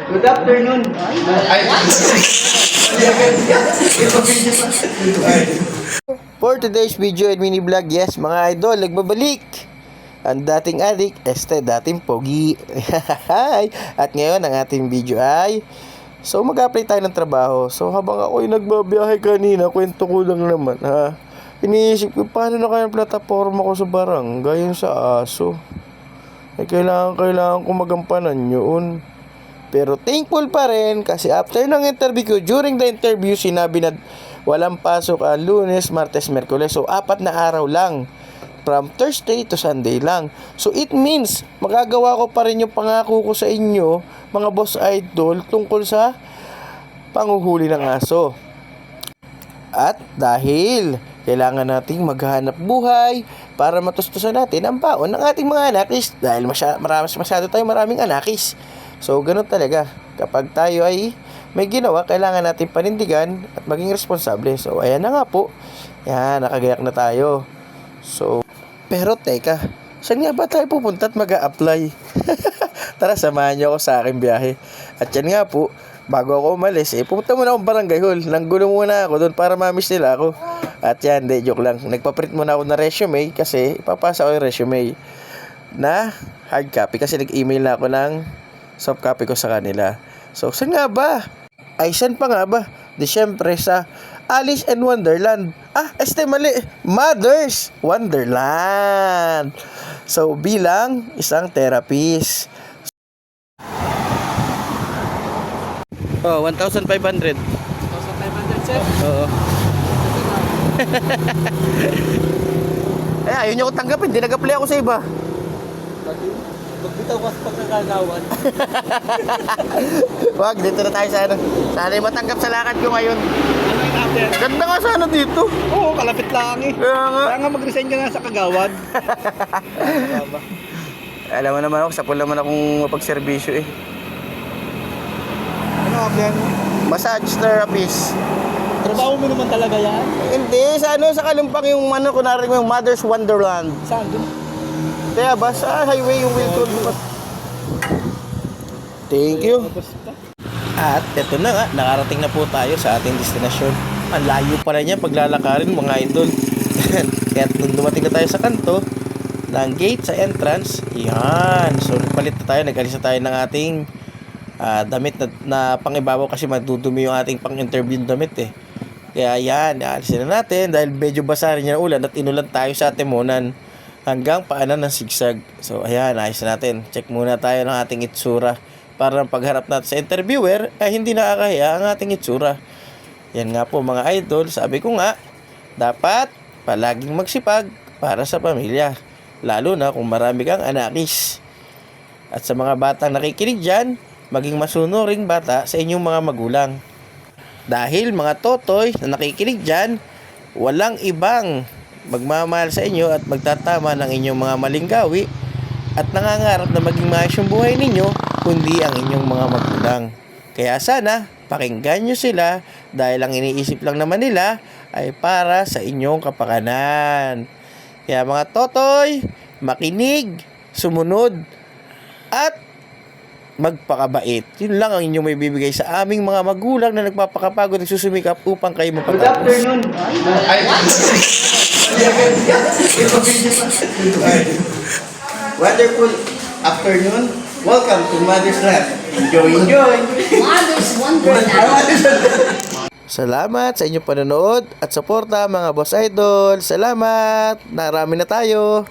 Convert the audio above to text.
Good afternoon. Ay, For today's video and mini vlog, yes mga idol, nagbabalik ang dating adik, dating pogi. At ngayon ang ating video ay mag-apply tayo ng trabaho. So habang ako'y nagbabiyahe kanina, kwento ko lang naman ha. Iniisip ko paano na kaya ang plataforma ko sa barangay yung sa ASO. Kailangan ko magampanan yun. Pero thankful pa rin kasi after ng interview ko, during the interview, sinabi na walang pasok ang Lunes, Martes, Merkules. So 4 na araw lang. From Thursday to Sunday lang. So it means, magagawa ko pa rin yung pangako ko sa inyo, mga boss idol, tungkol sa panguhuli ng aso. At dahil kailangan nating maghanap buhay para matustusan natin ang baon ng ating mga anakis. Dahil masyado tayong maraming anakis. So, ganun talaga. Kapag tayo ay may ginawa, kailangan natin panindigan at maging responsable. So, ayan na nga po. Yan, nakagayak na tayo. So, pero teka, saan nga ba tayo pupunta at mag-a-apply? Tara, samahan niyo ako sa aking biyahe. At yan nga po, bago ako umalis, pumunta muna akong barangay hall. Nanggulo muna ako doon para mamiss nila ako. At yan, joke lang. Nagpaprint muna ako ng resume kasi ipapasa ko yung resume na hard copy kasi nag-email na ako ng soft copy ko sa kanila. So, saan nga ba? Ay, saan pa nga ba? Di syempre sa Alice and Wonderland. Mali. Mother's Wonderland. So, bilang isang therapist. 1,500. 1,500, sir. Oo. Ayaw niyo ko tanggapin. Di nag-apply ako sa iba. Magbitaw ka sa pagkakagawan. Wag, dito na tayo sa ano. Sana yung matanggap sa lakad ko ngayon. Ano yung after? Ganda nga sana dito. Oo, kalapit lang eh. Kaya nga mag-resign ka na sa kagawad. Alam mo naman ako, sapul naman akong mapagserbisyo eh. Ano apply mo? Massage therapist. Trabaho mo naman talaga yan? Hindi, sa Kalumpang yung kunwari mo yung Mother's Wonderland. Saan dun? Kaya ba, sa highway yung Wilton. Thank you. At eto na nga, nakarating na po tayo sa ating destinasyon. Ang layo pala niya paglalakarin mga idol. Kaya nung dumating na tayo sa kanto ng gate sa entrance, yan. So nagpalit na tayo, nag-alis na tayo ng ating damit na pangibabaw kasi madudumi yung ating pang-interview damit eh. Kaya yan, alisin na natin dahil medyo basa rin yung ulan at inulan tayo sa Timonan hanggang paanan ng sigsag. So ayan, ayos natin. Check muna tayo ng ating itsura para pagharap natin sa interviewer ay hindi nakakahiya ang ating itsura. Yan nga po mga idol, sabi ko nga, dapat palaging magsipag para sa pamilya. Lalo na kung marami kang anakis. At sa mga batang nakikinig dyan, maging masunuring bata sa inyong mga magulang. Dahil mga totoy na nakikinig dyan, walang ibang magmamahal sa inyo at magtatama ng inyong mga maling gawi at nangangarap na maging maayos yung buhay ninyo, kundi ang inyong mga magulang. Kaya sana, pakinggan nyo sila dahil ang iniisip lang naman nila ay para sa inyong kapakanan. Kaya mga totoy, makinig, sumunod, at magpakabait. Yun lang ang inyong may bibigay sa aming mga magulang na nagpapakapagod at susumikap upang kayo mapatapos. Good afternoon. Wonderful afternoon. Welcome to Mother's Land. Enjoy! Mother's Wonderland. Salamat sa inyong panonood at suporta mga boss idol. Salamat! Narami na tayo.